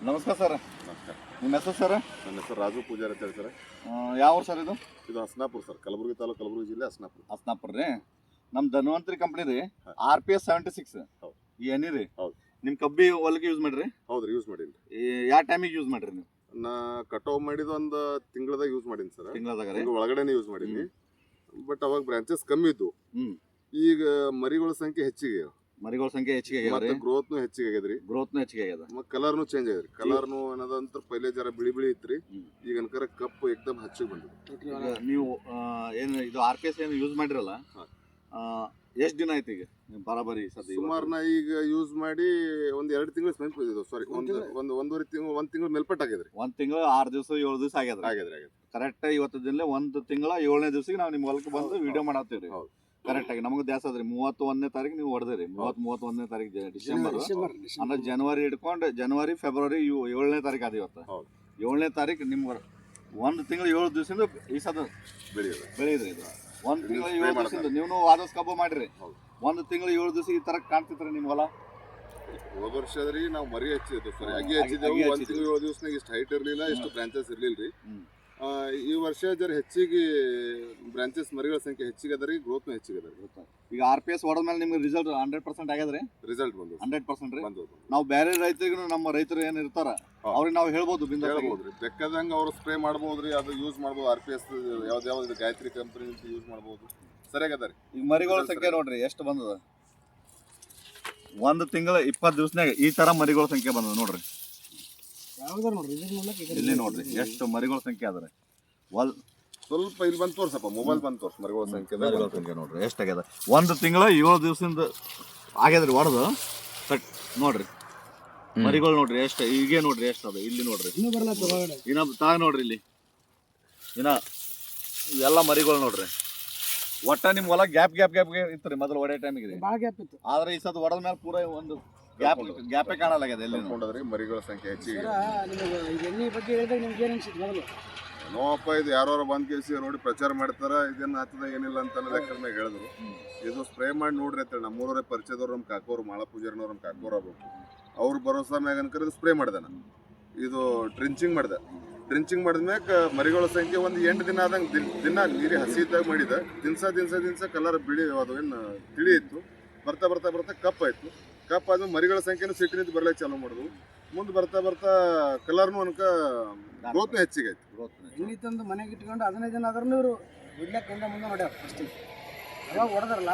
ನಮಸ್ಕಾರ ಸರ್. ನಮಸ್ಕಾರ. ನಿಮ್ಮ ಹೆಸರು ಸರ್? ನನ್ನ ಹೆಸರು ರಾಜು ಪೂಜಾರಿ ಅಂತ ಹೇಳಿ ಸರ್. ಯಾವ ಊರು ಸರ್ ಇದು? ಇದು ಹಸ್ನಾಪುರ ಸರ್, ಕಲಬುರಗಿ ತಾಲೂಕು, ಕಲಬುರಗಿ ಜಿಲ್ಲೆ ಹಸ್ನಾಪುರ. ಹಸ್ನಾಪುರ ರೀ. ನಮ್ಮ ಧನ್ವಂತರಿ ಕಂಪ್ನಿ ರೀ, RPS 76 ಹೌದು. ಈ ಎಣ್ಣೆ ರೀ. ಹೌದು. ನಿಮ್ಮ ಕಬ್ಬಿ ಹೊಲಕ್ಕೆ ಯೂಸ್ ಮಾಡ್ರಿ? ಹೌದ್ರಿ, ಯೂಸ್ ಮಾಡೀನಿ. ಯಾವ ಟೈಮಿಗೆ ಯೂಸ್ ಮಾಡ್ರಿ ನೀವು? ನಾ ಕಟಾವ್ ಮಾಡಿದ ಒಂದು ತಿಂಗಳದಾಗ ಯೂಸ್ ಮಾಡೀನಿ ಸರ್. ತಿಂಗಳದಾಗ ರೀ? ಒಳಗಡೆನೆ ಯೂಸ್ ಮಾಡೀನಿ. ಬಟ್ ಅವಾಗ ಬ್ರಾಂಚಸ್ ಕಮ್ಮಿ ಇದ್ದು. ಈಗ ಮರಿಗಳ ಸಂಖ್ಯೆ ಹೆಚ್ಚಿಗೆ, ಮರಿಗಳ ಸಂಖ್ಯೆ ಹೆಚ್ಚಿಗೆ ಆಗ್ಯಾವ್ರಿ. ಗ್ರೋತ್ನು ಹೆಚ್ಚಿಗೆ ಆಗ್ಯದ್ರಿ. ಗ್ರೋತ್ನು ಹೆಚ್ಚಿಗೆ ಆಗ್ಯದ. ಮತ್ತೆ ಕಲರ್ನು ಚೇಂಜ್ ಆಗ್ಯದ್ರಿ. ಕಲರ್ನು ಅನ್ನೋದಂತ ಪೈಲೆ ಜರ ಬಿಳಿ ಬಿಳಿ ಇತ್ರಿ. ಈಗ ಅನ್ಕರ ಕಪ್ಪು ಏಕದಮ್ ಹಚ್ಚಿಗೆ ಬಂದಿದೆ. ನೀವು ಏನು ಇದು RPS ಏನು ಯೂಸ್ ಮಾಡಿರಲ್ಲ, ಎಷ್ಟು ದಿನ ಆಯ್ತು ಈಗ ಬರಾಬರಿ? ಸುಮಾರು ನಾ ಈಗ ಯೂಸ್ ಮಾಡಿ ಒಂದ್ 2 ತಿಂಗಳು ಸಾರಿ ಒಂದೂವರೆ ತಿಂಗಳು, 1 ತಿಂಗಳು ಮೇಲ್ಪಟ್ಟು ಆಗ್ಯದ್ರಿ. 1 ತಿಂಗಳು 6 ದಿವಸ 7 ದಿವಸ ಆಗ್ಯದ್ರಿ. ಕರೆಕ್ಟ್ ಇವತ್ತು ದಿನ 1 ತಿಂಗಳ 7ನೇ ದಿವಸಿಗೆ ನಾವು ನಿಮ್ಮ ಹೊಲಕ್ಕೆ ಬಂದು ವಿಡಿಯೋ ಮಾಡತ್ತೀವಿ. ಕರೆಕ್ಟ್ ಆಗಿ ನಮಗೆ ದ್ಯಾಸ ಅದ್ರಿ. 31ನೇ ತಾರೀಕು ನೀವು ಹೊಡೆದ್ರಿ. 31ನೇ ತಾರೀಕು ಡಿಸೆಂಬರ್ ಅಂದ್ರೆ ಜನವರಿ ಹಿಡ್ಕೊಂಡು ಜನವರಿ ಫೆಬ್ರವರಿ 7ನೇ ತಾರೀಕು ಅದ ಇವತ್ತು. 7ನೇ ತಾರೀಕು ನಿಮ್ಗೆ 1 ತಿಂಗಳು 7 ದಿವಸದಿಂದ ಈ ಸದ ಬೆಳೆಯಿದ್ರಿ. ಇದು 1 ತಿಂಗಳು 7 ದಿವಸದಿಂದ ನೀವು ವಾದಸ್ ಕಬ್ಬು ಮಾಡಿರಿ. 1 ತಿಂಗಳು 7 ದಿವಸ ಈ ತರ ಕಾಣ್ತಿತ್ರಿ ನಿಮ್ ಹೊಲ. ಹೋದ ವರ್ಷ ರೀ ನಾವು ಮರಿ ಹಚ್ಚಿದ್ದು ಸರಿ, ಅಗಿ ಹಚ್ಚಿದ್ದೆವು. 1 ತಿಂಗಳು 7 ದಿವಸನಾಗ ಇಷ್ಟು ಹೈಟ್ ಇರಲಿಲ್ಲ, ಇಷ್ಟು ಬ್ರಾಂಚಸ್ ಇರ್ಲಿಲ್ರಿ. ಈ ವರ್ಷ ಜರ ಹೆಚ್ಚಿಗೆ ಬ್ರಾಂಚಸ್ ಮರಿಗಳ ಸಂಖ್ಯೆ ಹೆಚ್ಚಿಗೆ ಅದರಿ, ಗ್ರೋತ್ನು ಹೆಚ್ಚಿಗೆ ಅದರಿ. ಈಗ RPS ಹೊಡೆದ್ಮೇಲೆ ನಿಮ್ಗೆ ರಿಸಲ್ಟ್ 100% ಆಗ್ಯದ್ರಿ? ರಿಸಲ್ಟ್ ಬಂದು 100% ರೀ. ನಾವು ಬೇರೆ ರೈತರಿಗೂ ನಮ್ಮ ರೈತರು ಏನು ಇರ್ತಾರ ಅವ್ರಿಗೆ ನಾವು ಹೇಳ್ಬೋದು, ಹೇಳ್ಬೋದ್ರಿ. ಬೇಕಾದಂಗೆ ಅವ್ರು ಸ್ಪ್ರೇ ಮಾಡ್ಬೋದ್ರಿ, ಅದು ಯೂಸ್ ಮಾಡ್ಬೋದು. RPS ಯಾವ್ದು ಗಾಯತ್ರಿ ಕಂಪನಿ ಯೂಸ್ ಮಾಡ್ಬೋದು. ಸರಿಯಾಗದ ರೀ. ಈಗ ಮರಿಗಳ ಸಂಖ್ಯೆ ನೋಡ್ರಿ ಎಷ್ಟು ಬಂದದ. 1 ತಿಂಗಳ 20 ದಿವಸನಾಗ ಈ ತರ ಮರಿಗಳ ಸಂಖ್ಯೆ ಬಂದದ ನೋಡ್ರಿ. ಇಲ್ಲಿ ನೋಡ್ರಿ ಎಷ್ಟು ಮರಿಗಳ ಸಂಖ್ಯೆ ಅದ. ಸ್ವಲ್ಪ ಇಲ್ಲಿ ಬಂದು ತೋರ್ಸಪ್ಪ, ಮೊಬೈಲ್ ಬಂದು ತೋರ್ಸ ಮರಿಗಳ ಸಂಖ್ಯೆ ನೋಡ್ರಿ ಎಷ್ಟಾಗ್ಯದ. 1 ತಿಂಗಳ 7 ದಿವಸದಿಂದ ಆಗ್ಯದ್ರಿ ಹೊಡೆದು. ನೋಡ್ರಿ ಮರಿಗಳು ನೋಡ್ರಿ ಎಷ್ಟು, ಈಗೇ ನೋಡ್ರಿ ಎಷ್ಟು ಅದ. ಇಲ್ಲಿ ನೋಡ್ರಿ ಇನ್ನ ತಾಗ ನೋಡ್ರಿ, ಇಲ್ಲಿ ಇನ್ನ ಎಲ್ಲ ಮರಿಗಳು ನೋಡ್ರಿ. ಒಟ್ಟ ನಿಮ್ ಹೊಲ ಗ್ಯಾಪ್ ಇತ್ತು ಮೊದಲು ಹೊಡೆ ಟೈಮಿಗೆ ರೀ. ಆದ್ರೆ ಈ ಸದ್ ಹೊಡೆದ ಮೇಲೆ ಪೂರ ಒಂದು ಗ್ಯಾಪೇ ಕಾಣಲಾಗ್ಯದ. ಎಲ್ಲಿ ನೋಡಿದ್ರಿ ಮರಿಗಳ ಸಂಖ್ಯೆ ಹೆಚ್ಚಿಗೆ. ನೋವಪ್ಪ, ಇದು ಯಾರು ಬಂದ್ ಕೇಸಿ ನೋಡಿ ಪ್ರಚಾರ ಮಾಡ್ತಾರ, ಇದೇನು ಆಗ್ತದ ಏನಿಲ್ಲ ಅಂತ ಲೆಕ್ಕದ ಮ್ಯಾಗ ಹೇಳಿದ್ರು. ಇದು ಸ್ಪ್ರೇ ಮಾಡಿ ನೋಡ್ರಿ ಅಂತೇಳಿ ನಮ್ಮೂರವರೇ ಪರಿಚಯದವ್ರು, ನಮ್ಮ ಕಾಕೋರು ಮಾಳ ಪೂಜಾರಿನವ್ರು, ನಮ್ಮ ಕಾಕೋರು ಆಗ್ಬೇಕು. ಅವ್ರ ಭರೋಸಾ ಮ್ಯಾಗ ಅನ್ಕರ ಸ್ಪ್ರೇ ಮಾಡಿದೆ ನಾನು. ಇದು ಡ್ರಿಂಚಿಂಗ್ ಮಾಡಿದೆ. ಡ್ರಿಂಚಿಂಗ್ ಮಾಡಿದ್ಮ್ಯಾಗ ಮರಿಗಳ ಸಂಖ್ಯೆ ಒಂದು 8 ದಿನ ಆದಂಗೆ ದಿನ ನೀರಿ ಹಸಿ ಇದ್ದಾಗ ಮಾಡಿದೆ. ದಿನಸ ಕಲರ್ ಬಿಳಿ ಅದು ಏನು ತಿಳಿ ಇತ್ತು. ಬರ್ತಾ ಕಪ್ಪಾಯ್ತು. ಕಪ್ಪಾದ್ಮೇಲೆ ಮರಿಗಳ ಸಂಖ್ಯೆನೂ ಸಿಟ್ಟಿನಿಂದ ಬರ್ಲಿಕ್ಕೆ ಚಾಲೂ ಮಾಡಿದ್ವು. ಮುಂದೆ ಬರ್ತಾ ಕಲರ್ನು ಅನ್ಕ ಗ್ರೋತ್ನು ಹೆಚ್ಚಿಗೆ ಆಯ್ತು. ಎಣ್ಣೆ ತಂದು ಮನೆಗೆ ಇಟ್ಕೊಂಡು 15 ದಿನ ಆದ್ರೂ ಇವರು ಬಿಡ್ಲಕ್ಕೆ ಮುಂದೆ ಮಾಡ್ಯಾರ. ಫಸ್ಟಿಗೆ ಯಾವಾಗ ಹೊಡೆದ್ರಲ್ಲ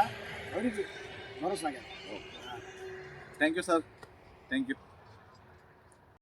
ಅವ್ರಿಗೆ ಭರೋಸಾ ಆಗ್ಯಾರ. Thank you sir, thank you.